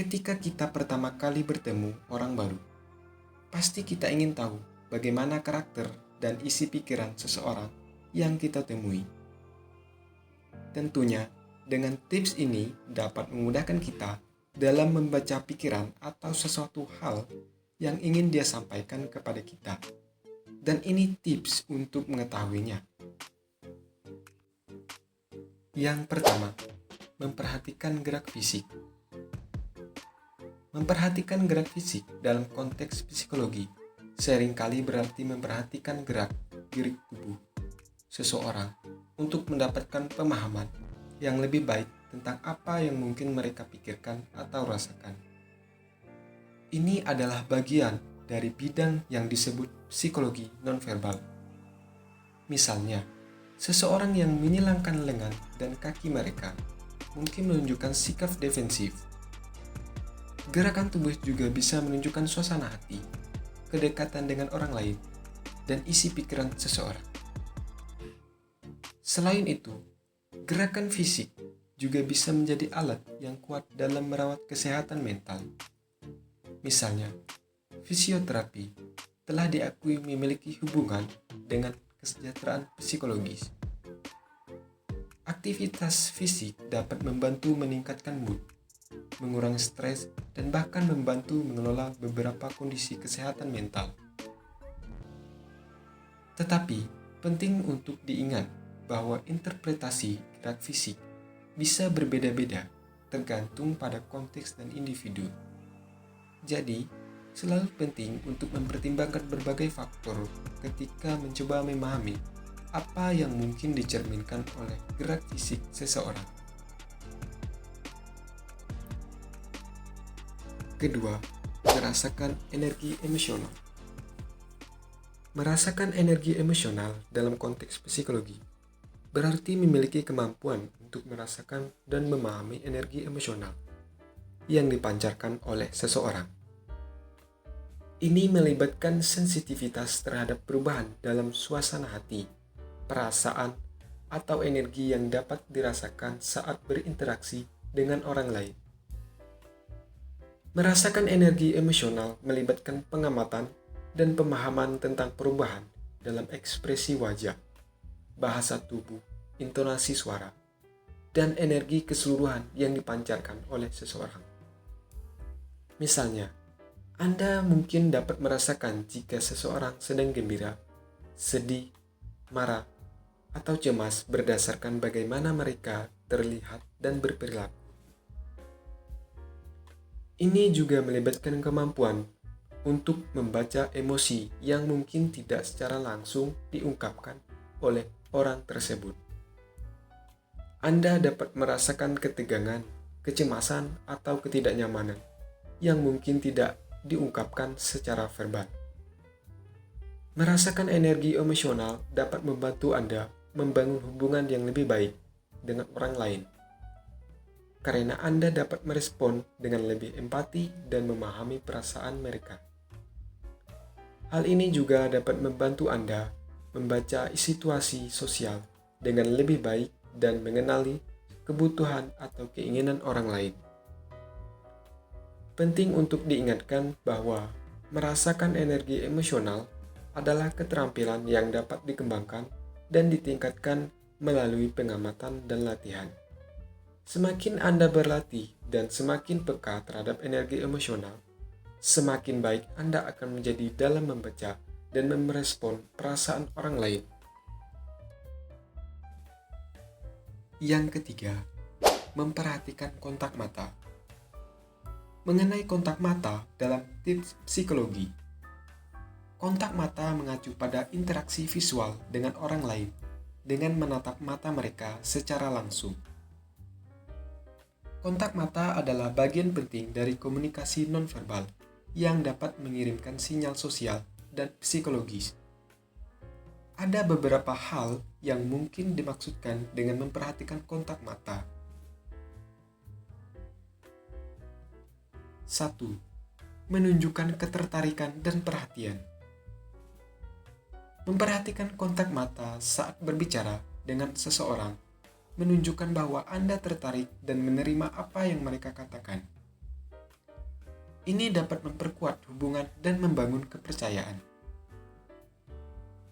Ketika kita pertama kali bertemu orang baru, pasti kita ingin tahu bagaimana karakter dan isi pikiran seseorang yang kita temui. Tentunya, dengan tips ini dapat memudahkan kita dalam membaca pikiran atau sesuatu hal yang ingin dia sampaikan kepada kita. Dan ini tips untuk mengetahuinya. Yang pertama, memperhatikan gerak fisik. Memperhatikan gerak fisik dalam konteks psikologi seringkali berarti memperhatikan gerak-gerik tubuh seseorang untuk mendapatkan pemahaman yang lebih baik tentang apa yang mungkin mereka pikirkan atau rasakan. Ini adalah bagian dari bidang yang disebut psikologi nonverbal. Misalnya, seseorang yang menyilangkan lengan dan kaki mereka mungkin menunjukkan sikap defensif. Gerakan tubuh juga bisa menunjukkan suasana hati, kedekatan dengan orang lain, dan isi pikiran seseorang. Selain itu, gerakan fisik juga bisa menjadi alat yang kuat dalam merawat kesehatan mental. Misalnya, fisioterapi telah diakui memiliki hubungan dengan kesejahteraan psikologis. Aktivitas fisik dapat membantu meningkatkan mood, mengurangi stres, dan bahkan membantu mengelola beberapa kondisi kesehatan mental. Tetapi, penting untuk diingat bahwa interpretasi gerak fisik bisa berbeda-beda tergantung pada konteks dan individu. Jadi, selalu penting untuk mempertimbangkan berbagai faktor ketika mencoba memahami apa yang mungkin dicerminkan oleh gerak fisik seseorang. Kedua, merasakan energi emosional. Merasakan energi emosional dalam konteks psikologi berarti memiliki kemampuan untuk merasakan dan memahami energi emosional yang dipancarkan oleh seseorang. Ini melibatkan sensitivitas terhadap perubahan dalam suasana hati, perasaan, atau energi yang dapat dirasakan saat berinteraksi dengan orang lain. Merasakan energi emosional melibatkan pengamatan dan pemahaman tentang perubahan dalam ekspresi wajah, bahasa tubuh, intonasi suara, dan energi keseluruhan yang dipancarkan oleh seseorang. Misalnya, Anda mungkin dapat merasakan jika seseorang sedang gembira, sedih, marah, atau cemas berdasarkan bagaimana mereka terlihat dan berperilaku. Ini juga melibatkan kemampuan untuk membaca emosi yang mungkin tidak secara langsung diungkapkan oleh orang tersebut. Anda dapat merasakan ketegangan, kecemasan, atau ketidaknyamanan yang mungkin tidak diungkapkan secara verbal. Merasakan energi emosional dapat membantu Anda membangun hubungan yang lebih baik dengan orang lain, karena Anda dapat merespon dengan lebih empati dan memahami perasaan mereka. Hal ini juga dapat membantu Anda membaca situasi sosial dengan lebih baik dan mengenali kebutuhan atau keinginan orang lain. Penting untuk diingatkan bahwa merasakan energi emosional adalah keterampilan yang dapat dikembangkan dan ditingkatkan melalui pengamatan dan latihan. Semakin Anda berlatih dan semakin peka terhadap energi emosional, semakin baik Anda akan menjadi dalam membaca dan merespon perasaan orang lain. Yang ketiga, memperhatikan kontak mata. Mengenai kontak mata dalam tips psikologi, kontak mata mengacu pada interaksi visual dengan orang lain dengan menatap mata mereka secara langsung. Kontak mata adalah bagian penting dari komunikasi nonverbal yang dapat mengirimkan sinyal sosial dan psikologis. Ada beberapa hal yang mungkin dimaksudkan dengan memperhatikan kontak mata. 1. Menunjukkan ketertarikan dan perhatian. Memperhatikan kontak mata saat berbicara dengan seseorang menunjukkan bahwa Anda tertarik dan menerima apa yang mereka katakan. Ini dapat memperkuat hubungan dan membangun kepercayaan.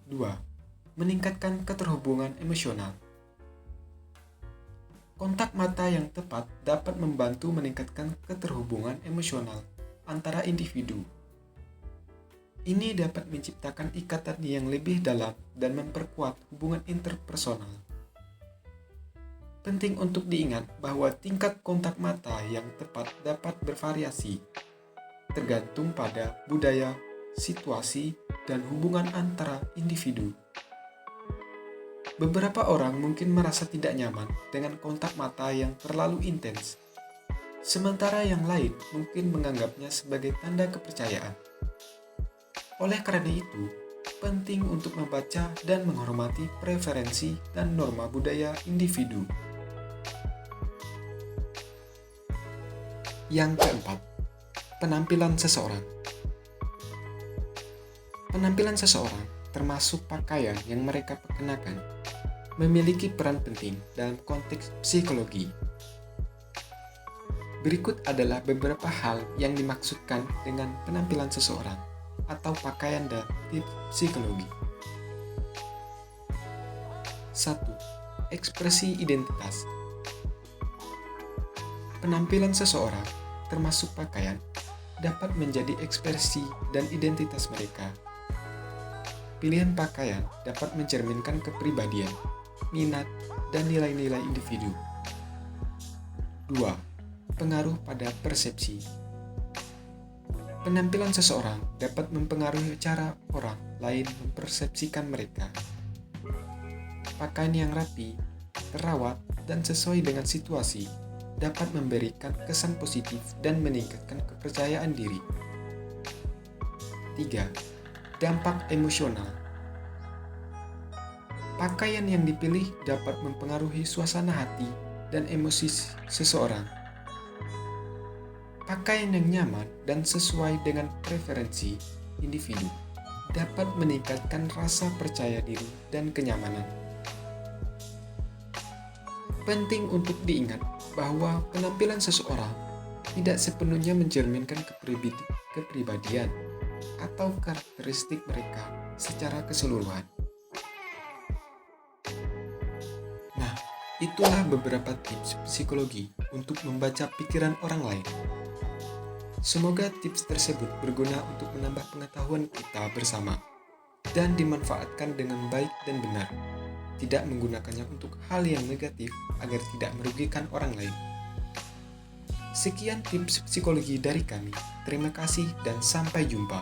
2. Meningkatkan keterhubungan emosional. Kontak mata yang tepat dapat membantu meningkatkan keterhubungan emosional antara individu. Ini dapat menciptakan ikatan yang lebih dalam dan memperkuat hubungan interpersonal. Penting untuk diingat bahwa tingkat kontak mata yang tepat dapat bervariasi, tergantung pada budaya, situasi, dan hubungan antara individu. Beberapa orang mungkin merasa tidak nyaman dengan kontak mata yang terlalu intens, sementara yang lain mungkin menganggapnya sebagai tanda kepercayaan. Oleh karena itu, penting untuk membaca dan menghormati preferensi dan norma budaya individu. Yang keempat, penampilan seseorang. Penampilan seseorang, termasuk pakaian yang mereka kenakan, memiliki peran penting dalam konteks psikologi. Berikut adalah beberapa hal yang dimaksudkan dengan penampilan seseorang atau pakaian dan tips psikologi. 1. Ekspresi identitas. Penampilan seseorang, termasuk pakaian, dapat menjadi ekspresi dan identitas mereka. Pilihan pakaian dapat mencerminkan kepribadian, minat, dan nilai-nilai individu. 2. Pengaruh pada persepsi. Penampilan seseorang dapat mempengaruhi cara orang lain mempersepsikan mereka. Pakaian yang rapi, terawat, dan sesuai dengan situasi dapat memberikan kesan positif dan meningkatkan kepercayaan diri. 3. Dampak emosional. Pakaian yang dipilih dapat mempengaruhi suasana hati dan emosi seseorang. Pakaian yang nyaman dan sesuai dengan preferensi individu dapat meningkatkan rasa percaya diri dan kenyamanan. Penting untuk diingat bahwa penampilan seseorang tidak sepenuhnya mencerminkan kepribadian atau karakteristik mereka secara keseluruhan. Nah, itulah beberapa tips psikologi untuk membaca pikiran orang lain. Semoga tips tersebut berguna untuk menambah pengetahuan kita bersama dan dimanfaatkan dengan baik dan benar, tidak menggunakannya untuk hal yang negatif agar tidak merugikan orang lain. Sekian tips psikologi dari kami. Terima kasih dan sampai jumpa.